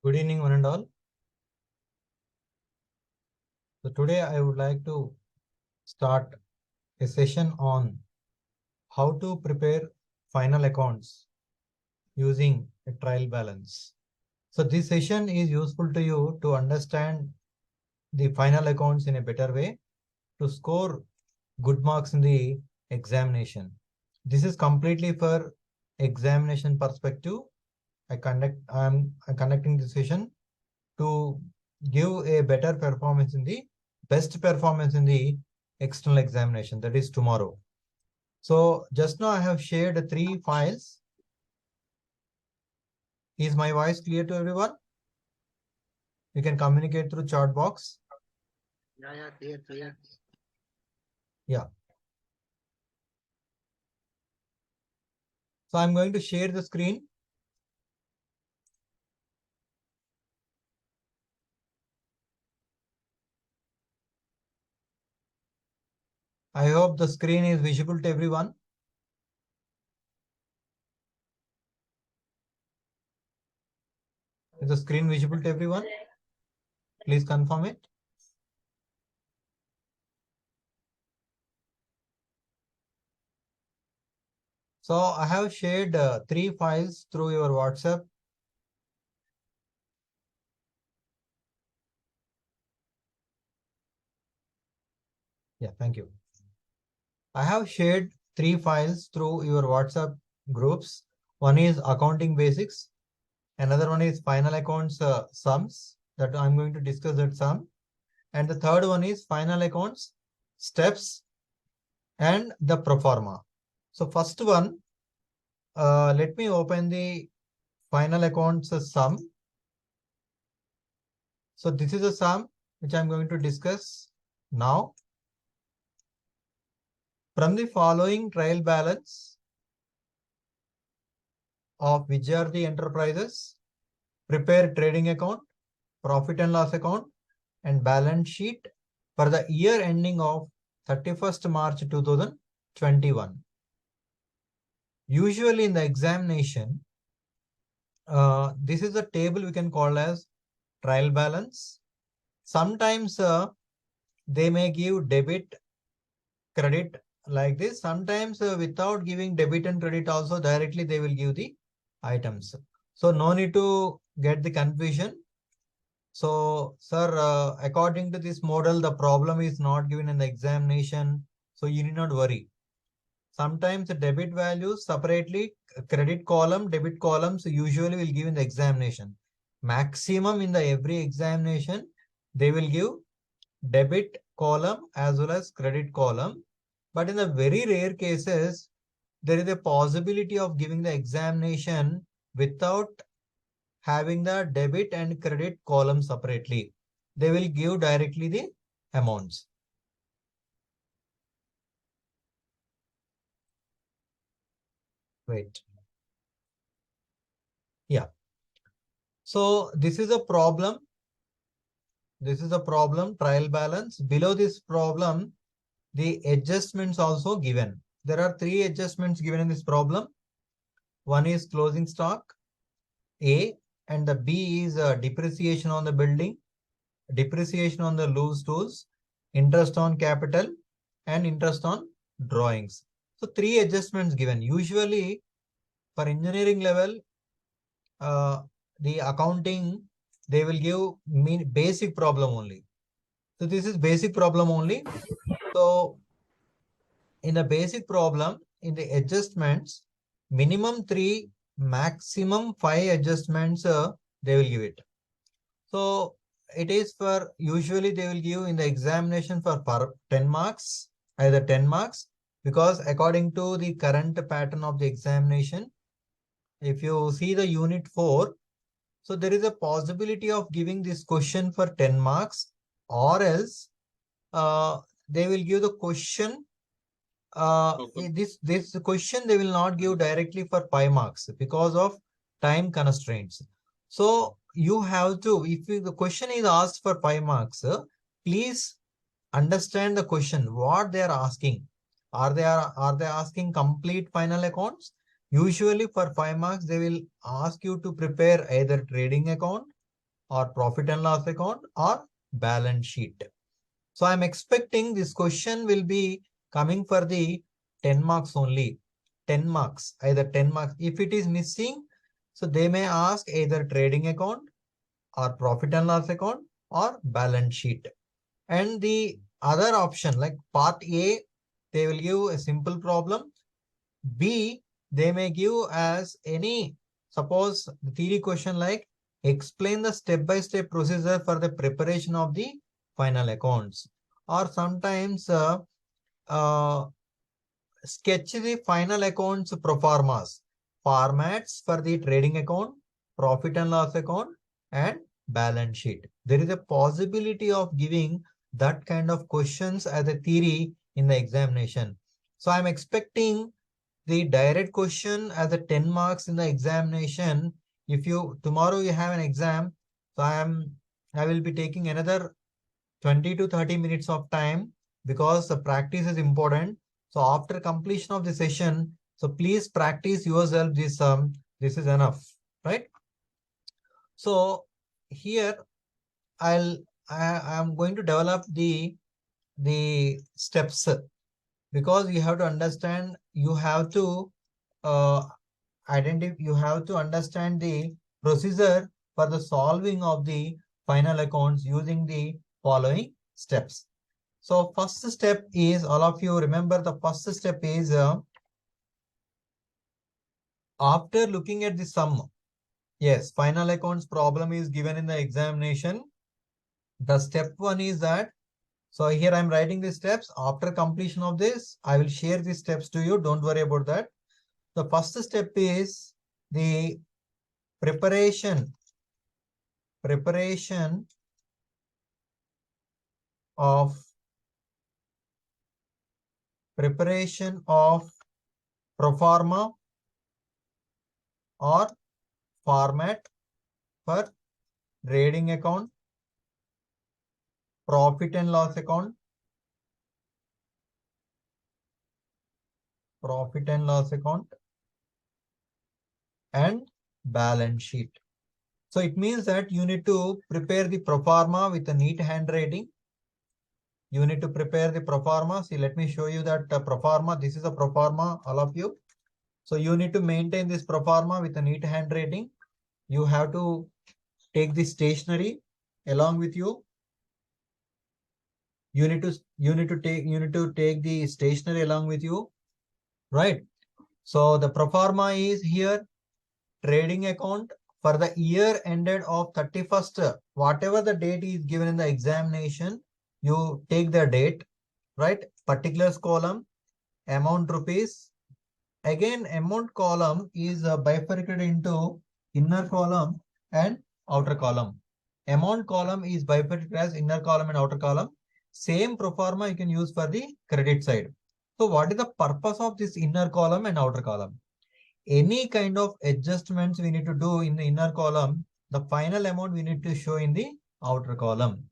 Good evening, one and all. So today I would like to start a session on how to prepare final accounts using a trial balance. So this session is useful to you to understand the final accounts in a better way to score good marks in the examination. This is completely for examination perspective. I'm conducting this session to give a better performance in the best performance in the external examination, that is tomorrow. So just now I have shared 3 files. Is my voice clear to everyone? You can communicate through chat box. Yeah, clear. Yeah. So I'm going to share the screen. I hope the screen is visible to everyone. Is the screen visible to everyone? Please confirm it. So I have shared 3 files through your WhatsApp. Yeah, thank you. I have shared 3 files through your WhatsApp groups. One is accounting basics. Another one is final accounts sums that I'm going to discuss that sum. And the third one is final accounts steps and the pro forma. So first one, let me open the final accounts sum. So this is a sum which I'm going to discuss now. From the following trial balance of Vijayarthi Enterprises, prepare trading account, profit and loss account, and balance sheet for the year ending of 31st March 2021. Usually in the examination, this is a table we can call as trial balance. Sometimes they may give debit, credit like this. Sometimes without giving debit and credit also directly they will give the items. So no need to get the confusion. So sir, according to this model, the problem is not given in the examination. So you need not worry. Sometimes the debit values separately, credit column, debit columns usually will give in the examination. Maximum in the every examination, they will give debit column as well as credit column. But in the very rare cases, there is a possibility of giving the examination without having the debit and credit column separately. They will give directly the amounts. Wait. Yeah. So this is a problem. This is a problem, trial balance. Below this problem, the adjustments also given. There are 3 adjustments given in this problem. One is closing stock, A, and the B is depreciation on the building, depreciation on the loose tools, interest on capital, and interest on drawings. So 3 adjustments given. Usually for engineering level, the accounting, they will give basic problem only. So this is basic problem only. So in the basic problem, in the adjustments, minimum 3, maximum 5 adjustments, they will give it. So it is for, usually they will give in the examination for 10 marks, either 10 marks, because according to the current pattern of the examination, if you see the unit 4, so there is a possibility of giving this question for 10 marks, or else they will give the question. This question they will not give directly for 5 marks because of time constraints. So you have to, if the question is asked for 5 marks, please understand the question, what they are asking. Are they asking complete final accounts? Usually for 5 marks, they will ask you to prepare either trading account, or profit and loss account or balance sheet. So I'm expecting this question will be coming for the 10 marks only. 10 marks, either 10 marks. If it is missing, so they may ask either trading account or profit and loss account or balance sheet. And the other option like part A, they will give a simple problem. B, they may give as any, suppose the theory question like explain the step-by-step procedure for the preparation of the final accounts. Or sometimes uh, sketch the final accounts pro formas, formats for the trading account, profit and loss account, and balance sheet. There is a possibility of giving that kind of questions as a theory in the examination. So I'm expecting the direct question as a 10 marks in the examination. If you tomorrow you have an exam, so I will be taking another 20 to 30 minutes of time because the practice is important. So after completion of the session, so please practice yourself this is enough, right? So here I am going to develop the steps because you have to understand, you have to you have to understand the procedure for the solving of the final accounts using the following steps. So first step is, all of you remember the first step is after looking at the sum. Yes, final accounts problem is given in the examination. The step one is that, so here I'm writing the steps. After completion of this, I will share the steps to you. Don't worry about that. The first step is the preparation of pro forma or format for trading account, profit and loss account, and balance sheet. So it means that you need to prepare the pro forma with a neat handwriting. You need to prepare the pro forma. See, let me show you that pro forma. This is a pro forma, all of you. So you need to maintain this pro forma with a neat handwriting. You have to take the stationery along with you. You need to take the stationery along with you, right? So the pro forma is here, trading account for the year ended of 31st, whatever the date is given in the examination, you take the date, right? Particulars column, amount rupees. Again, amount column is bifurcated into inner column and outer column. Amount column is bifurcated as inner column and outer column. Same pro forma you can use for the credit side. So what is the purpose of this inner column and outer column? Any kind of adjustments we need to do in the inner column, the final amount we need to show in the outer column.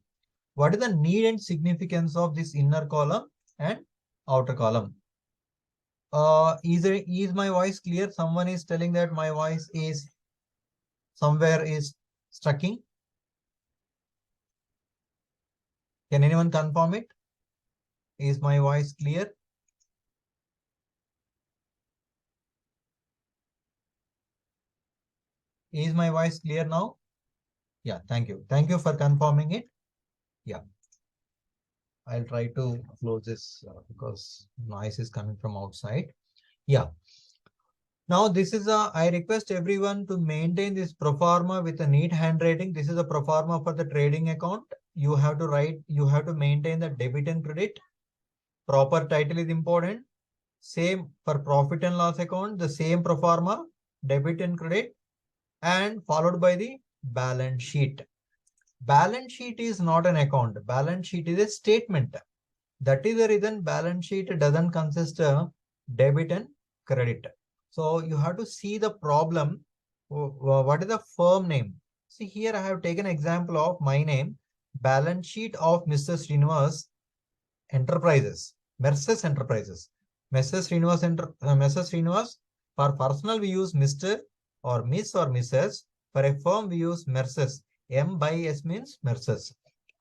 What is the need and significance of this inner column and outer column? Is my voice clear? Someone is telling that my voice is somewhere is stucking. Can anyone confirm it? Is my voice clear? Is my voice clear now? Yeah, thank you. Thank you for confirming it. Yeah. I'll try to close this because noise is coming from outside. Yeah. Now this is I request everyone to maintain this pro forma with a neat handwriting. This is a pro forma for the trading account. You have to maintain the debit and credit. Proper title is important. Same for profit and loss account, the same pro forma, debit and credit, and followed by the balance sheet. Balance sheet is not an account. Balance sheet is a statement. That is the reason balance sheet doesn't consist of debit and credit. So you have to see the problem. What is the firm name? See here I have taken example of my name, balance sheet of Mr. Srinivas Enterprises, Merces Enterprises. Merces Srinivas. For personal we use Mr. or Miss or Mrs. For a firm we use Merces. M by S means Merces.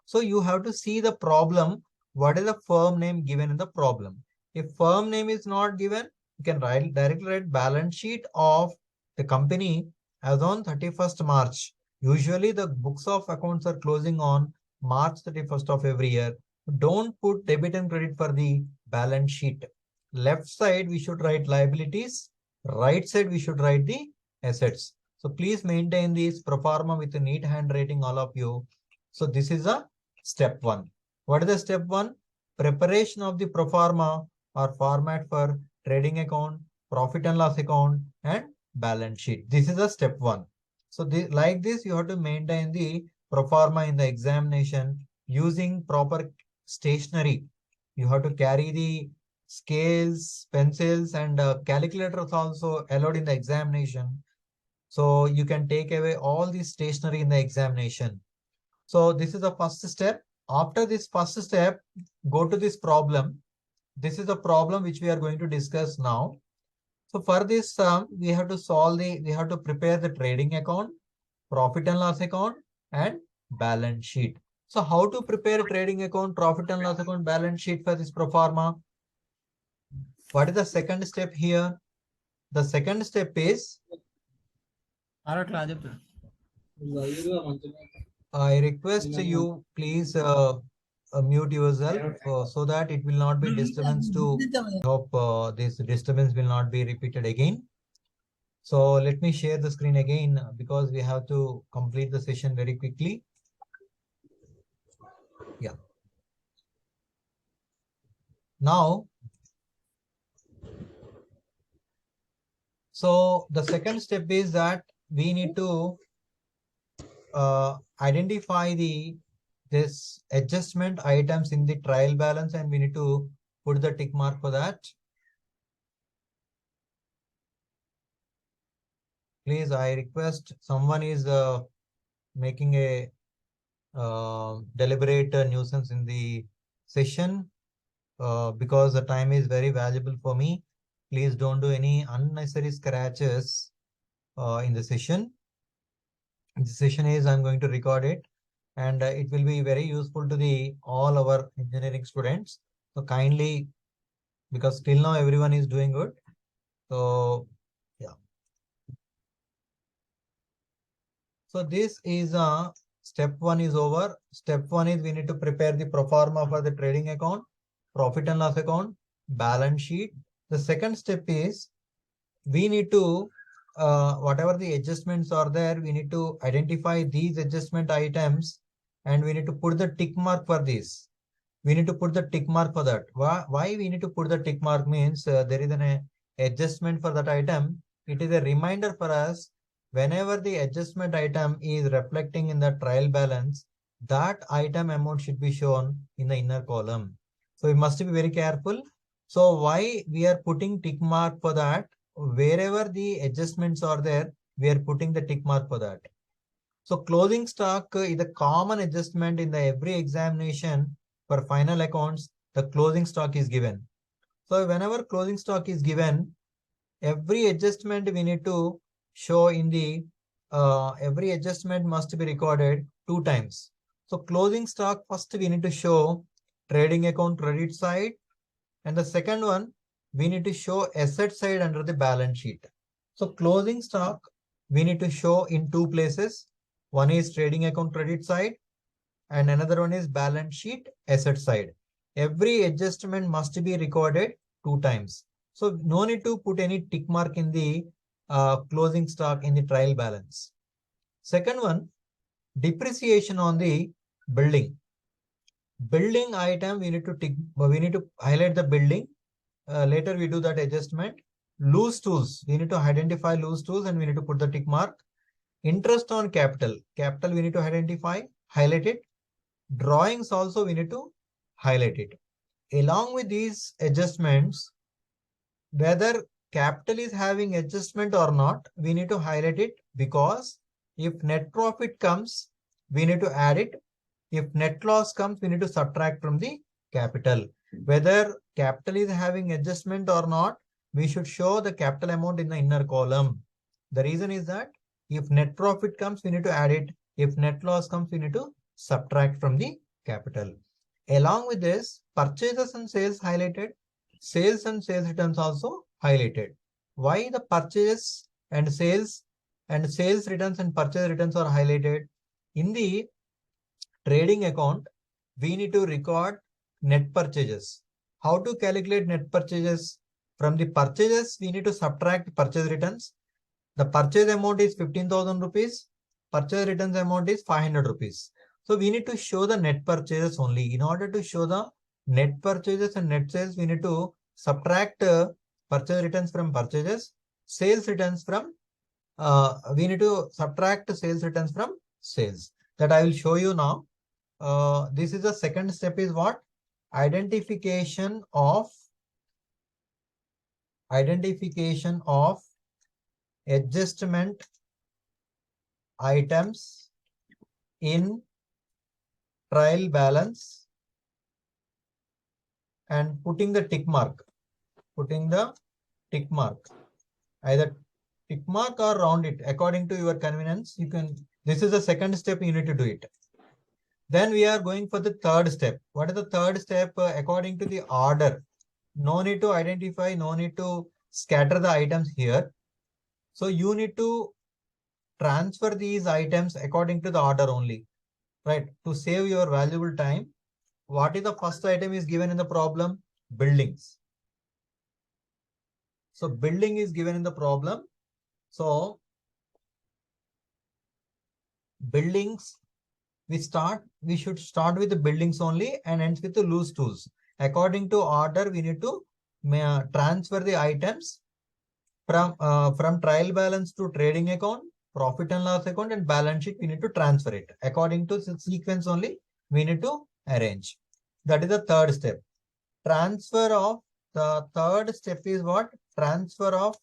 So you have to see the problem. What is the firm name given in the problem? If firm name is not given, you can directly write balance sheet of the company as on 31st March. Usually the books of accounts are closing on March 31st of every year. Don't put debit and credit for the balance sheet. Left side we should write liabilities. Right side we should write the assets. So please maintain this pro forma with a neat handwriting, all of you. So this is a step one. What is the step one? Preparation of the pro forma or format for trading account, profit and loss account, and balance sheet. This is a step one. So like this, you have to maintain the pro forma in the examination using proper stationery. You have to carry the scales, pencils, and calculators also allowed in the examination. So you can take away all the stationery in the examination. So this is the first step. After this first step, go to this problem. This is the problem which we are going to discuss now. So for this sum, we have to prepare the trading account, profit and loss account, and balance sheet. So how to prepare a trading account, profit and loss account, balance sheet for this pro forma? What is the second step here? The second step is I request you please mute yourself so that it will not be disturbance to hope this disturbance will not be repeated again. So let me share the screen again because we have to complete the session very quickly. Yeah. Now, so the second step is that we need to identify this adjustment items in the trial balance, and we need to put the tick mark for that. Please, I request someone is making a deliberate nuisance in the session because the time is very valuable for me. Please don't do any unnecessary scratches in the session. The session is I'm going to record it, and it will be very useful to the all our engineering students. So kindly, because till now everyone is doing good. So yeah. So this is step one is over. Step one is we need to prepare the pro forma for the trading account, profit and loss account, balance sheet. The second step is we need to whatever the adjustments are there, we need to identify these adjustment items and we need to put the tick mark for this. We need to put the tick mark for that. Why we need to put the tick mark means there is an adjustment for that item. It is a reminder for us whenever the adjustment item is reflecting in the trial balance, that item amount should be shown in the inner column. So we must be very careful. So why we are putting tick mark for that? Wherever the adjustments are there, we are putting the tick mark for that. So closing stock is a common adjustment in the every examination for final accounts. The closing stock is given. So whenever closing stock is given, every adjustment we need to show in the every adjustment must be recorded 2 times. So closing stock first we need to show trading account credit side, and the second one we need to show asset side under the balance sheet. So closing stock we need to show in 2 places. One is trading account credit side and another one is balance sheet asset side. Every adjustment must be recorded 2 times. So no need to put any tick mark in the closing stock in the trial balance. Second one, depreciation on the building. Building item we need to highlight the building. Later we do that adjustment. Loose tools, we need to identify loose tools and we need to put the tick mark. Interest on capital. Capital we need to identify, highlight it. Drawings also we need to highlight it. Along with these adjustments, whether capital is having adjustment or not, we need to highlight it because if net profit comes, we need to add it. If net loss comes, we need to subtract from the capital. Whether capital is having adjustment or not, we should show the capital amount in the inner column. The reason is that if net profit comes, we need to add it. If net loss comes, we need to subtract from the capital. Along with this, purchases and sales highlighted, sales and sales returns also highlighted. Why the purchases and sales returns and purchase returns are highlighted? In the trading account, we need to record net purchases. How to calculate net purchases? From the purchases, we need to subtract purchase returns. The purchase amount is 15,000 rupees. Purchase returns amount is 500 rupees. So we need to show the net purchases only. In order to show the net purchases and net sales, we need to subtract purchase returns from purchases, sales returns from, we need to subtract sales returns from sales. That I will show you now. This is the second step is what? Identification of adjustment items in trial balance and putting the tick mark. Either tick mark or round it according to your convenience. You can. This is the second step. You need to do it. Then we are going for the third step. What is the third step? According to the order. No need to identify. No need to scatter the items here. So you need to transfer these items according to the order only, right? To save your valuable time. What is the first item is given in the problem? Buildings. So building is given in the problem. So buildings, we should start with the buildings only and ends with the loose tools. According to order, we need to transfer the items from trial balance to trading account, profit and loss account, and balance sheet. We need to transfer it according to the sequence only. We need to arrange. That is the third step. The third step is what? Transfer of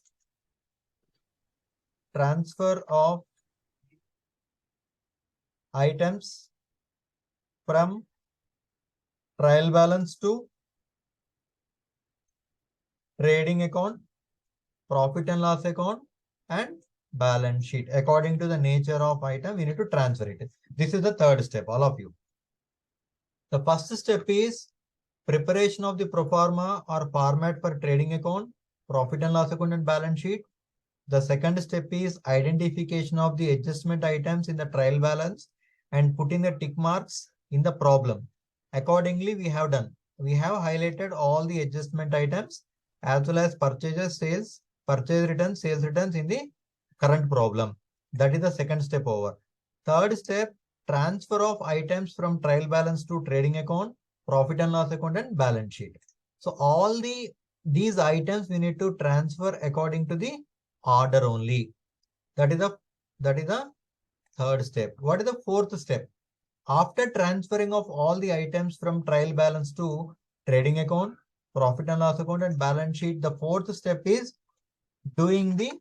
items from trial balance to trading account, profit and loss account, and balance sheet. According to the nature of item, we need to transfer it. This is the third step, all of you. The first step is preparation of the pro forma or format for trading account, profit and loss account, and balance sheet. The second step is identification of the adjustment items in the trial balance and putting the tick marks in the problem. Accordingly, we have done. We have highlighted all the adjustment items as well as purchases, sales, purchase returns, sales returns in the current problem. That is the second step over. Third step, transfer of items from trial balance to trading account, profit and loss account, and balance sheet. So all these items we need to transfer according to the order only. That is the third step. What is the fourth step? After transferring of all the items from trial balance to trading account, profit and loss account, and balance sheet, the fourth step is doing the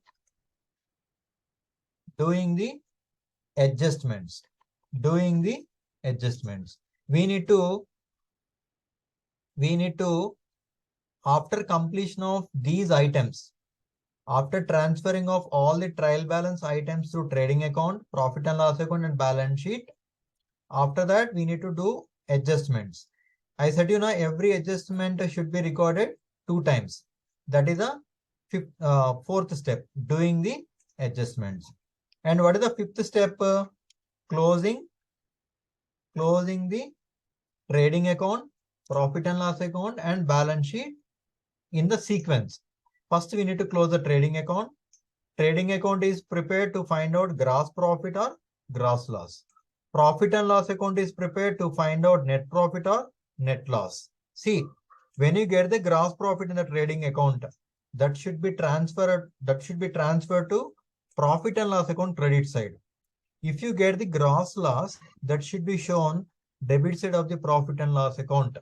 adjustments. We need to, after completion of these items, after transferring of all the trial balance items to trading account, profit and loss account, and balance sheet, after that, we need to do adjustments. I said, every adjustment should be recorded 2 times. That is the fourth step, doing the adjustments. And what is the fifth step? Closing the trading account, profit and loss account, and balance sheet in the sequence. First, we need to close the trading account. Trading account is prepared to find out gross profit or gross loss. Profit and loss account is prepared to find out net profit or net loss. See, when you get the gross profit in the trading account, that should be transferred to profit and loss account credit side. If you get the gross loss, that should be shown debit side of the profit and loss account.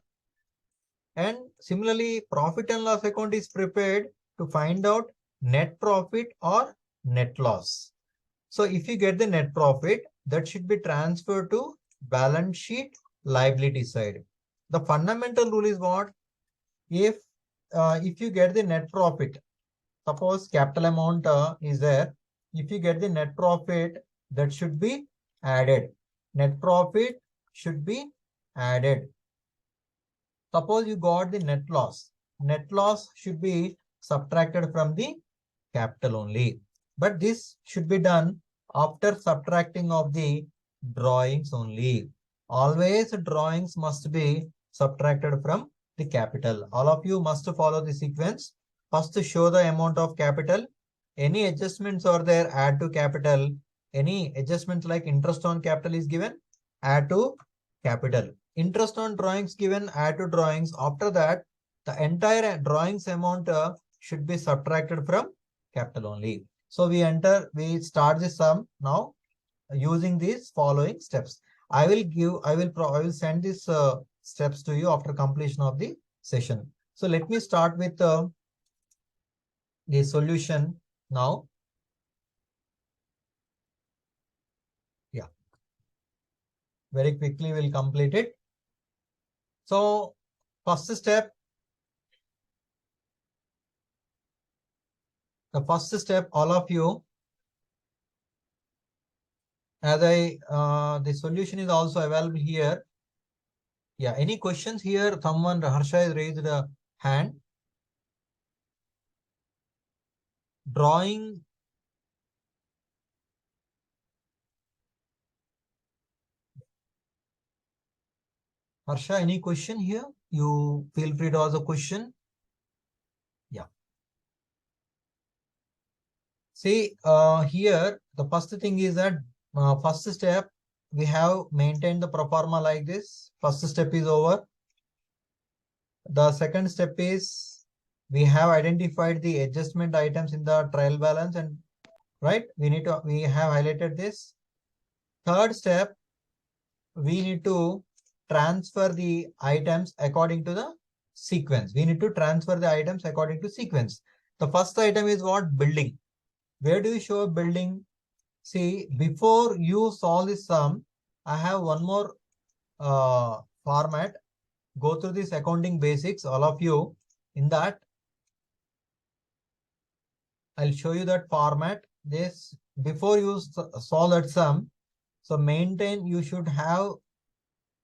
And similarly, profit and loss account is prepared to find out net profit or net loss. So if you get the net profit, that should be transferred to balance sheet liability side. The fundamental rule is what? If you get the net profit, suppose capital amount is there. If you get the net profit, that should be added. Net profit should be added. Suppose you got the net loss. Net loss should be subtracted from the capital only. But this should be done after subtracting of the drawings only. Always drawings must be subtracted from the capital. All of you must follow the sequence. First show the amount of capital. Any adjustments are there, add to capital. Any adjustments like interest on capital is given, add to capital. Interest on drawings given, add to drawings. After that, the entire drawings amount should be subtracted from capital only. So we start the sum now using these following steps. I will send these steps to you after completion of the session. So let me start with the solution now. Yeah, very quickly we'll complete it. So first step, all of you, as the solution is also available here. Yeah, any questions here? Someone, Harsha has raised a hand. Drawing. Harsha, any question here? You feel free to ask a question. Yeah. See, here, the first thing is that first step, we have maintained the pro forma like this. First step is over. The second step is we have identified the adjustment items in the trial balance, and right, we have highlighted this. Third step, we need to transfer the items according to the sequence. We need to transfer the items according to sequence. The first item is what? Building. Where do you show a building? See, before you solve this sum, I have one more format. Go through this accounting basics, all of you. In that, I'll show you that format. This, before you solve that sum, so maintain, you should have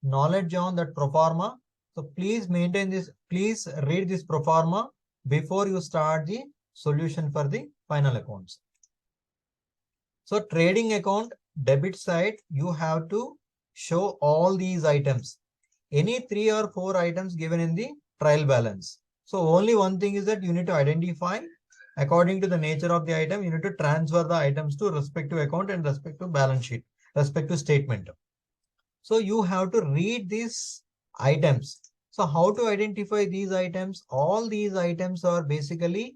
knowledge on that pro forma. So please maintain this, please read this pro forma before you start the solution for the final accounts. So trading account, debit side, you have to show all these items. Any 3 or 4 items given in the trial balance. So only one thing is that you need to identify according to the nature of the item, you need to transfer the items to respective account and respective balance sheet, respective statement. So you have to read these items. So how to identify these items? All these items are basically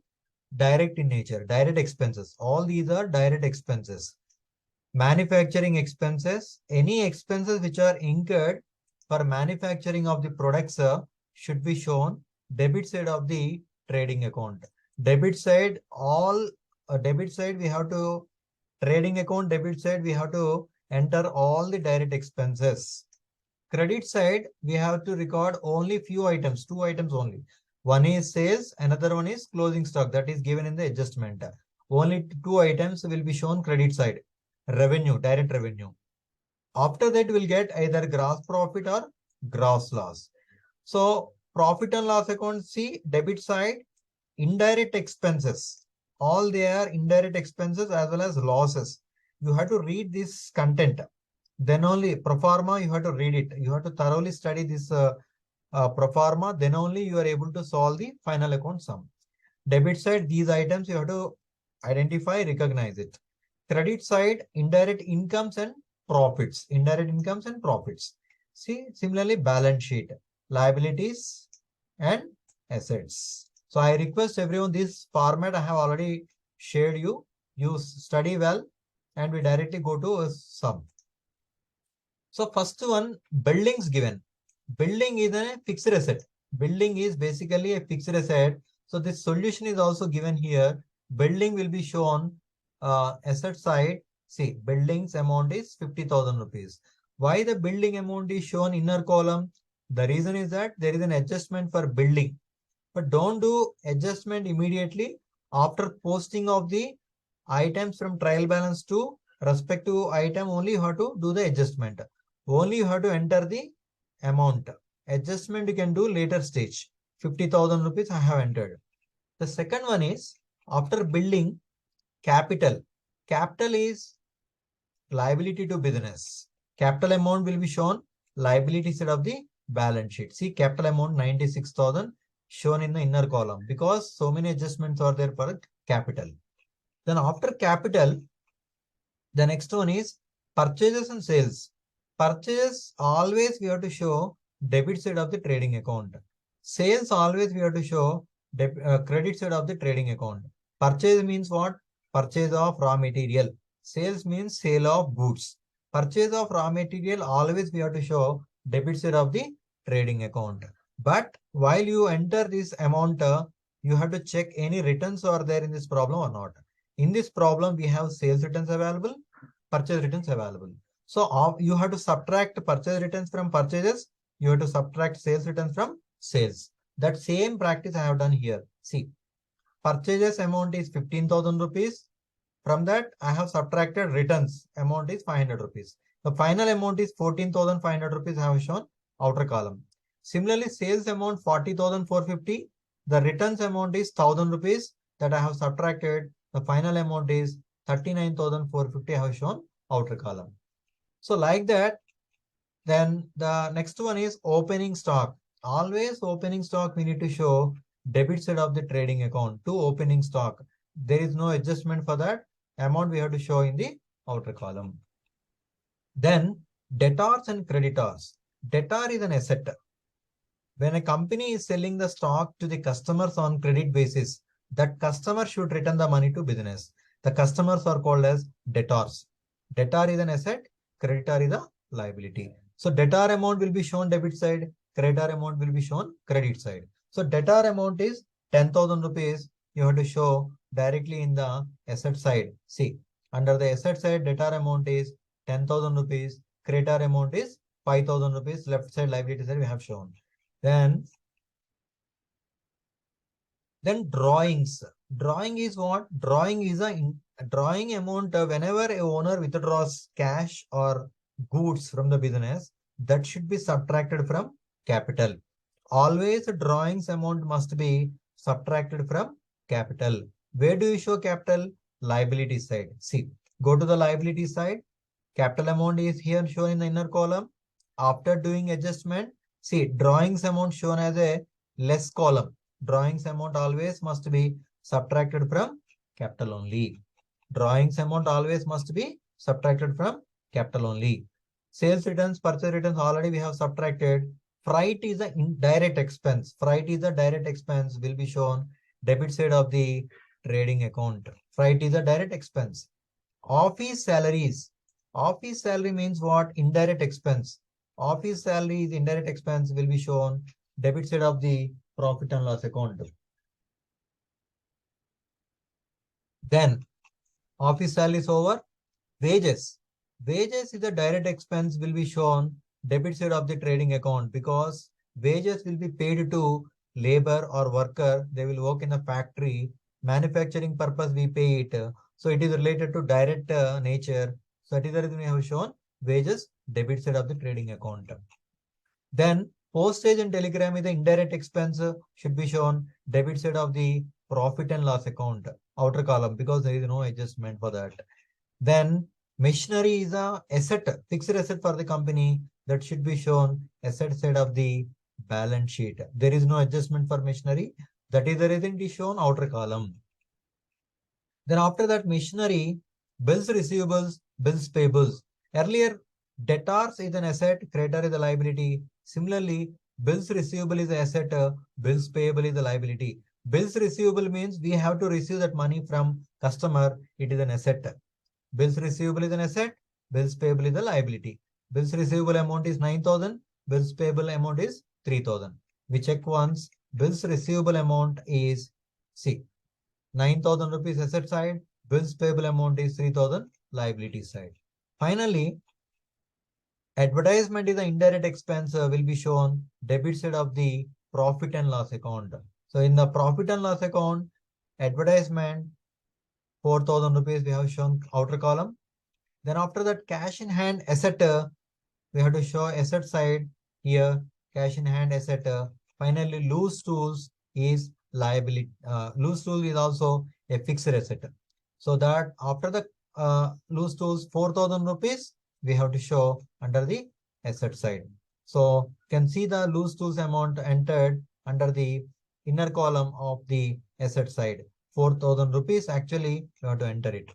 direct in nature, direct expenses. All these are direct expenses. Manufacturing expenses, any expenses which are incurred for manufacturing of the products should be shown debit side of the trading account. Debit side, debit side we have to, trading account debit side we have to enter all the direct expenses. Credit side, we have to record only few items, 2 items only. One is sales, another one is closing stock, that is given in the adjustment. Only 2 items will be shown credit side. Revenue, direct revenue. After that, we'll get either gross profit or gross loss. So profit and loss account, see debit side, indirect expenses. All they are indirect expenses as well as losses. You have to read this content. Then only pro forma, you have to read it. You have to thoroughly study this pro forma. Then only you are able to solve the final account sum. Debit side, these items you have to identify, recognize it. Credit side, indirect incomes and profits. Indirect incomes and profits. See, similarly, balance sheet, liabilities and assets. So I request everyone, this format I have already shared you. You study well and we directly go to a sum. So first one, buildings given. Building is a fixed asset. Building is basically a fixed asset. So this solution is also given here. Building will be shown asset side. See, buildings amount is 50,000 rupees. Why the building amount is shown inner column? The reason is that there is an adjustment for building. But don't do adjustment immediately after posting of the items from trial balance to respective item, only you have to do the adjustment. Only you have to enter the amount. Adjustment you can do later stage. 50,000 rupees I have entered. The second one is after building capital. Capital is liability to business. Capital amount will be shown liability side of the balance sheet. See, capital amount 96,000 shown in the inner column because so many adjustments are there for capital. Then after capital, the next one is purchases and sales. Purchases always we have to show debit side of the trading account. Sales always we have to show credit side of the trading account. Purchase means what? Purchase of raw material. Sales means sale of goods. Purchase of raw material always we have to show debit side of the trading account. But while you enter this amount, you have to check any returns are there in this problem or not. In this problem, we have sales returns available, purchase returns available. So you have to subtract purchase returns from purchases. You have to subtract sales returns from sales. That same practice I have done here. See, purchases amount is 15,000 rupees. From that, I have subtracted returns amount is 500 rupees. The final amount is 14,500 rupees I have shown outer column. Similarly, sales amount 40,450. The returns amount is 1,000 rupees that I have subtracted. The final amount is 39,450 I have shown outer column. So like that, then the next one is opening stock. Always opening stock we need to show debit side of the trading account to opening stock. There is no adjustment for that amount we have to show in the outer column. Then debtors and creditors. Debtor is an asset. When a company is selling the stock to the customers on credit basis, that customer should return the money to business. The customers are called as debtors. Debtor is an asset, creditor is a liability. So debtor amount will be shown debit side, creditor amount will be shown credit side. So debtor amount is 10,000 rupees. You have to show directly in the asset side. See, under the asset side, debtor amount is 10,000 rupees. Creditor amount is 5,000 rupees. Left side liability side we have shown. Then drawings. Drawing is what? Drawing is a drawing amount whenever a owner withdraws cash or goods from the business, that should be subtracted from capital. Always drawings amount must be subtracted from capital. Where do you show capital? Liability side. See, go to the liability side. Capital amount is here shown in the inner column. After doing adjustment, see, drawings amount shown as a less column. Drawings amount always must be subtracted from capital only. Drawings amount always must be subtracted from capital only. Sales returns, purchase returns already we have subtracted. Freight is a direct expense. Freight is a direct expense will be shown debit side of the trading account. Freight is a direct expense. Office salaries. Office salary means what? Indirect expense. Office salary is indirect expense will be shown debit side of the profit and loss account. Then office salary is over. Wages. Wages is a direct expense will be shown debit side of the trading account because wages will be paid to labor or worker. They will work in a factory. Manufacturing purpose we pay it. So it is related to direct nature. So that is the reason we have shown wages debit side of the trading account. Then postage and telegram is the indirect expense should be shown debit side of the profit and loss account outer column because there is no adjustment for that. Then machinery is a asset, fixed asset for the company that should be shown asset side of the balance sheet. There is no adjustment for machinery. That is the reason it is shown outer column. Then after that machinery, bills receivables, bills payables. Earlier, debtors is an asset, creditor is a liability. Similarly, bills receivable is an asset, bills payable is a liability. Bills receivable means we have to receive that money from customer. It is an asset. Bills receivable is an asset, bills payable is a liability. Bills receivable amount is 9,000, bills payable amount is 3,000. We check once, bills receivable amount is, see, 9,000 rupees asset side, bills payable amount is 3,000 liability side. Finally, advertisement is the indirect expense will be shown debit side of the profit and loss account. So in the profit and loss account, advertisement 4,000 rupees we have shown outer column. Then after that, cash in hand asset, we have to show asset side here, cash in hand asset. Finally, loose tools is liability. Loose tool is also a fixed asset. So that after the loose tools 4,000 rupees, we have to show under the asset side. So you can see the loose tools amount entered under the inner column of the asset side. 4,000 rupees, actually you have to enter it.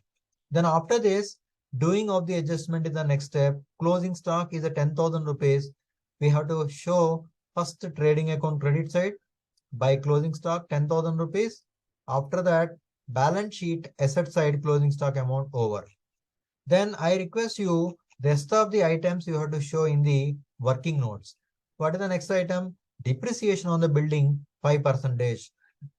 Then after this, doing of the adjustment is the next step. Closing stock is a 10,000 rupees. We have to show first trading account credit side by closing stock 10,000 rupees. After that, balance sheet asset side closing stock amount over. Then I request you, rest of the items you have to show in the working notes. What is the next item? Depreciation on the building 5%.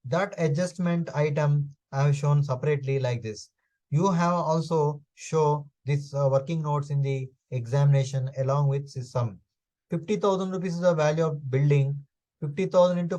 That adjustment item I have shown separately like this. You have also show this working notes in the examination along with sum. 50,000 rupees is the value of building. 50,000 into